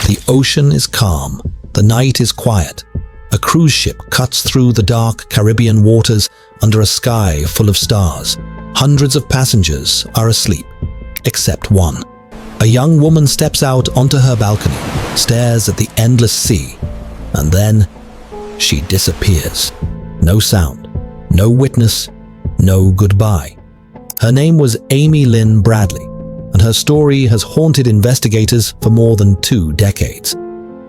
The ocean is calm, the night is quiet. A cruise ship cuts through the dark Caribbean waters under a sky full of stars. Hundreds of passengers are asleep, except one. A young woman steps out onto her balcony, stares at the endless sea, and then she disappears. No sound, no witness, no goodbye. Her name was Lynn Bradley, and her story has haunted investigators for more than 2 decades.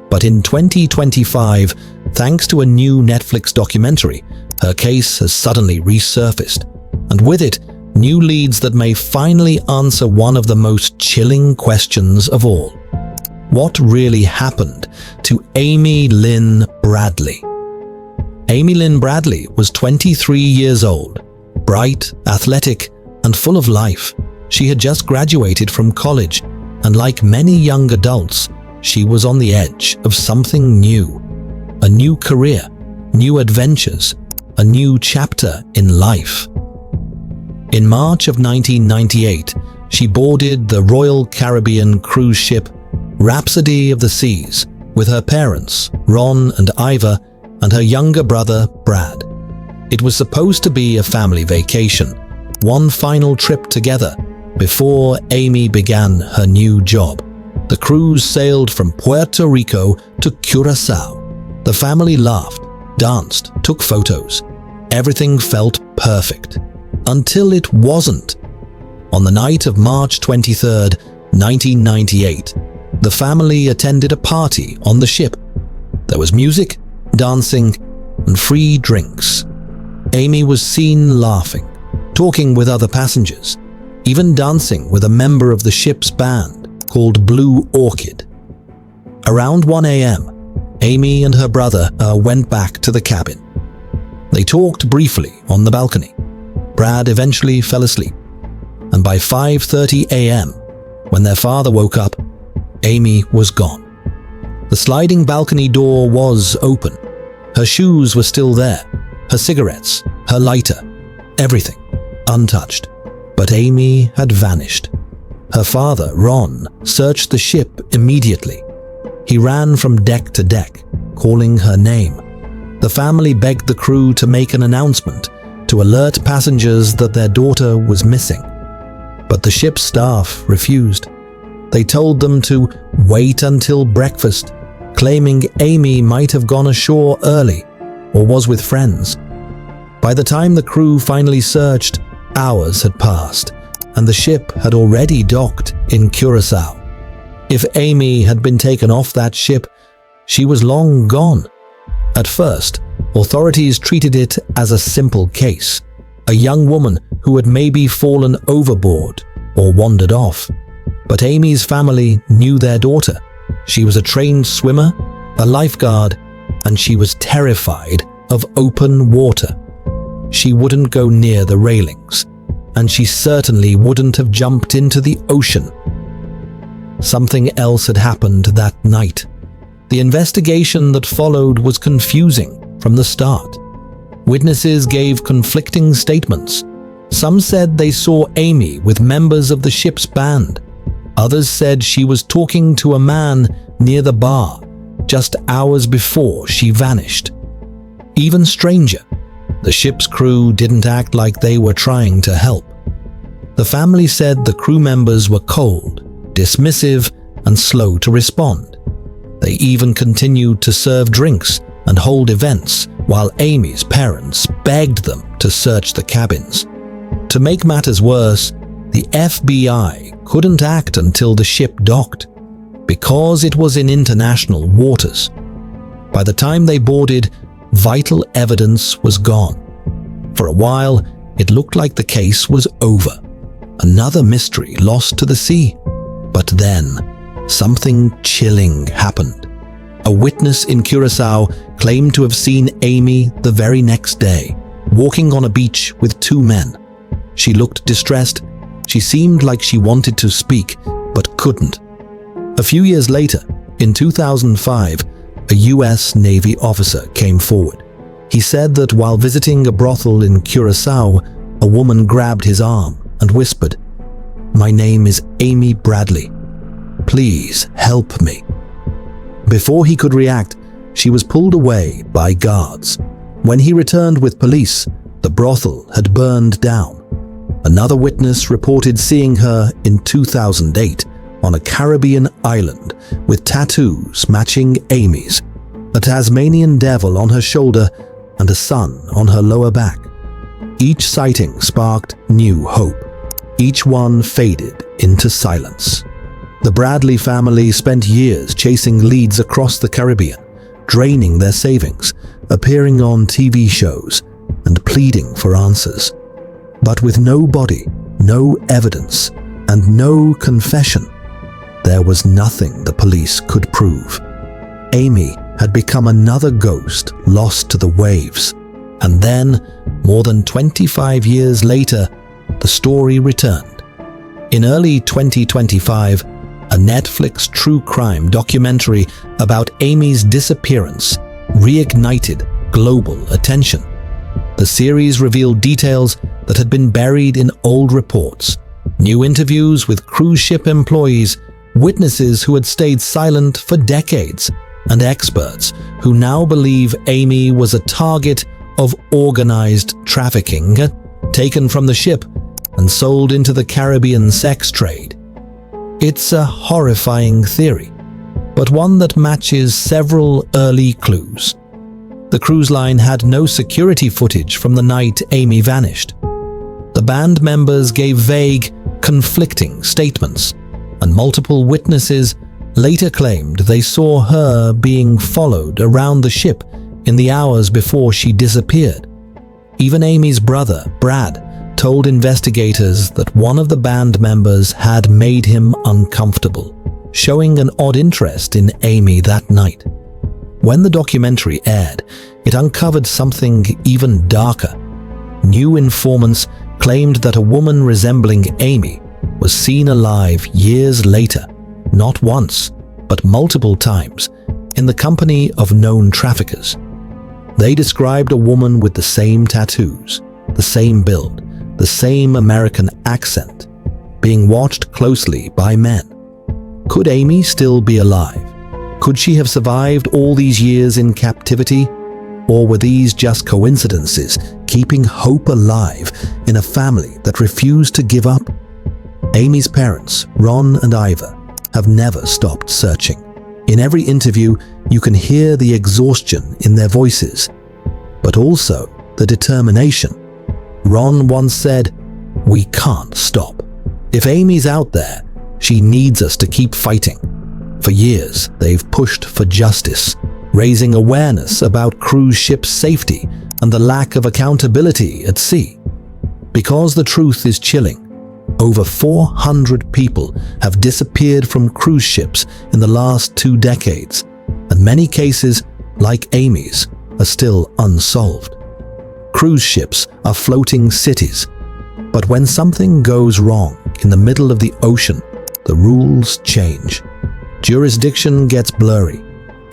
But in 2025, thanks to a new Netflix documentary, her case has suddenly resurfaced, and with it, new leads that may finally answer one of the most chilling questions of all. What really happened to Lynn Bradley? Lynn Bradley was 23 years old, bright, athletic, and full of life. She had just graduated from college, and like many young adults, she was on the edge of something new. A new career, new adventures, a new chapter in life. In March of 1998, she boarded the Royal Caribbean cruise ship Rhapsody of the Seas with her parents, Ron and Ivor, and her younger brother, Brad. It was supposed to be a family vacation, one final trip together before Amy began her new job. The cruise sailed from Puerto Rico to Curacao. The family laughed, danced, took photos. Everything felt perfect. Until it wasn't. On the night of March 23, 1998, the family attended a party on the ship. There was music, dancing, and free drinks. Amy was seen laughing, talking with other passengers, even dancing with a member of the ship's band called Blue Orchid. Around 1 a.m., Amy and her brother went back to the cabin. They talked briefly on the balcony. Brad eventually fell asleep, and by 5:30 a.m., when their father woke up, Amy was gone. The sliding balcony door was open. Her shoes were still there, her cigarettes, her lighter, everything, untouched. But Amy had vanished. Her father, Ron, searched the ship immediately. He ran from deck to deck, calling her name. The family begged the crew to make an announcement to alert passengers that their daughter was missing. But the ship's staff refused. They told them to wait until breakfast, claiming Amy might have gone ashore early or was with friends. By the time the crew finally searched, hours had passed, and the ship had already docked in Curacao. If Amy had been taken off that ship, she was long gone. At first, authorities treated it as a simple case, a young woman who had maybe fallen overboard or wandered off. But Amy's family knew their daughter. She was a trained swimmer, a lifeguard, and she was terrified of open water. She wouldn't go near the railings, and she certainly wouldn't have jumped into the ocean. Something else had happened that night. The investigation that followed was confusing from the start. Witnesses gave conflicting statements. Some said they saw Amy with members of the ship's band. Others said she was talking to a man near the bar just hours before she vanished. Even stranger, the ship's crew didn't act like they were trying to help. The family said the crew members were cold, dismissive, and slow to respond. They even continued to serve drinks and hold events while Amy's parents begged them to search the cabins. To make matters worse, the FBI couldn't act until the ship docked, because it was in international waters. By the time they boarded, vital evidence was gone. For a while, it looked like the case was over, another mystery lost to the sea. But then, something chilling happened. A witness in Curacao claimed to have seen Amy the very next day, walking on a beach with 2 men. She looked distressed. She seemed like she wanted to speak, but couldn't. A few years later, in 2005, a US Navy officer came forward. He said that while visiting a brothel in Curacao, a woman grabbed his arm and whispered, "My name is Amy Bradley. Please help me." Before he could react, she was pulled away by guards. When he returned with police, the brothel had burned down. Another witness reported seeing her in 2008 on a Caribbean island with tattoos matching Amy's, a Tasmanian devil on her shoulder and a sun on her lower back. Each sighting sparked new hope. Each one faded into silence. The Bradley family spent years chasing leads across the Caribbean, draining their savings, appearing on TV shows, and pleading for answers. But with no body, no evidence, and no confession, there was nothing the police could prove. Amy had become another ghost lost to the waves. And then, more than 25 years later, the story returned. In early 2025, a Netflix true crime documentary about Amy's disappearance reignited global attention. The series revealed details that had been buried in old reports, new interviews with cruise ship employees, witnesses who had stayed silent for decades, and experts who now believe Amy was a target of organized trafficking, taken from the ship and sold into the Caribbean sex trade. It's a horrifying theory, but one that matches several early clues. The cruise line had no security footage from the night Amy vanished. The band members gave vague, conflicting statements, and multiple witnesses later claimed they saw her being followed around the ship in the hours before she disappeared. Even Amy's brother, Brad, told investigators that one of the band members had made him uncomfortable, showing an odd interest in Amy that night. When the documentary aired, it uncovered something even darker. New informants claimed that a woman resembling Amy was seen alive years later, not once, but multiple times, in the company of known traffickers. They described a woman with the same tattoos, the same build, the same American accent, being watched closely by men. Could Amy still be alive? Could she have survived all these years in captivity? Or were these just coincidences keeping hope alive in a family that refused to give up? Amy's parents, Ron and Ivor, have never stopped searching. In every interview, you can hear the exhaustion in their voices, but also the determination. Ron once said, "We can't stop. If Amy's out there, she needs us to keep fighting." For years, they've pushed for justice, raising awareness about cruise ship safety and the lack of accountability at sea. Because the truth is chilling, over 400 people have disappeared from cruise ships in the last 2 decades, and many cases, like Amy's, are still unsolved. Cruise ships are floating cities, but when something goes wrong in the middle of the ocean, the rules change. Jurisdiction gets blurry,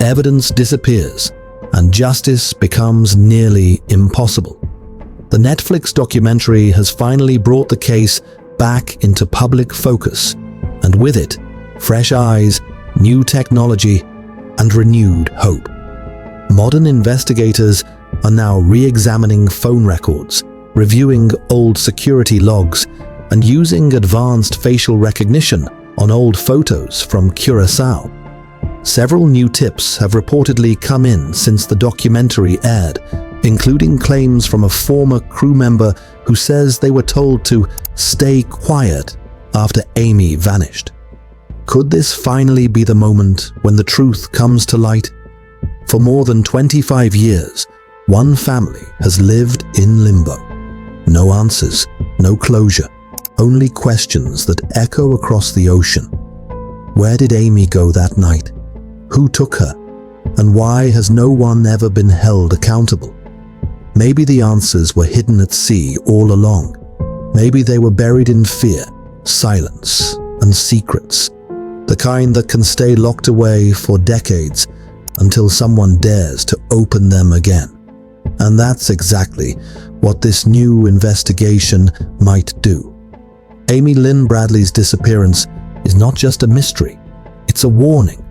evidence disappears, and justice becomes nearly impossible. The Netflix documentary has finally brought the case back into public focus, and with it, fresh eyes, new technology, and renewed hope. Modern investigators are now re-examining phone records, reviewing old security logs, and using advanced facial recognition on old photos from Curaçao. Several new tips have reportedly come in since the documentary aired, including claims from a former crew member who says they were told to stay quiet after Amy vanished. Could this finally be the moment when the truth comes to light? For more than 25 years, one family has lived in limbo. No answers, no closure, only questions that echo across the ocean. Where did Amy go that night? Who took her? And why has no one ever been held accountable? Maybe the answers were hidden at sea all along. Maybe they were buried in fear, silence, and secrets. The kind that can stay locked away for decades until someone dares to open them again. And that's exactly what this new investigation might do. Amy Lynn Bradley's disappearance is not just a mystery, it's a warning.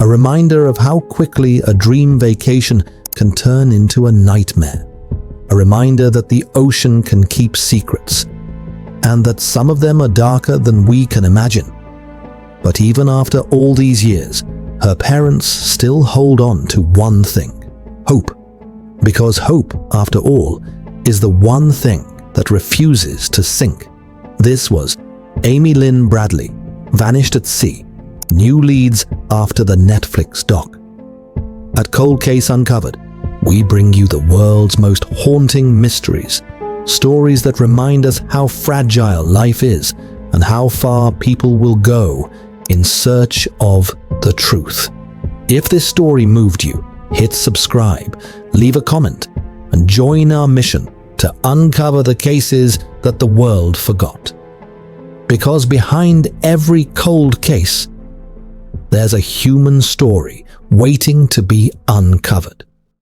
A reminder of how quickly a dream vacation can turn into a nightmare. A reminder that the ocean can keep secrets, and that some of them are darker than we can imagine. But even after all these years, her parents still hold on to one thing: hope. Because hope, after all, is the one thing that refuses to sink. This was Amy Lynn Bradley, Vanished at Sea. New leads after the Netflix doc. At Cold Case Uncovered, we bring you the world's most haunting mysteries, stories that remind us how fragile life is and how far people will go in search of the truth. If this story moved you, hit subscribe, leave a comment, and join our mission to uncover the cases that the world forgot. Because behind every cold case, there's a human story waiting to be uncovered.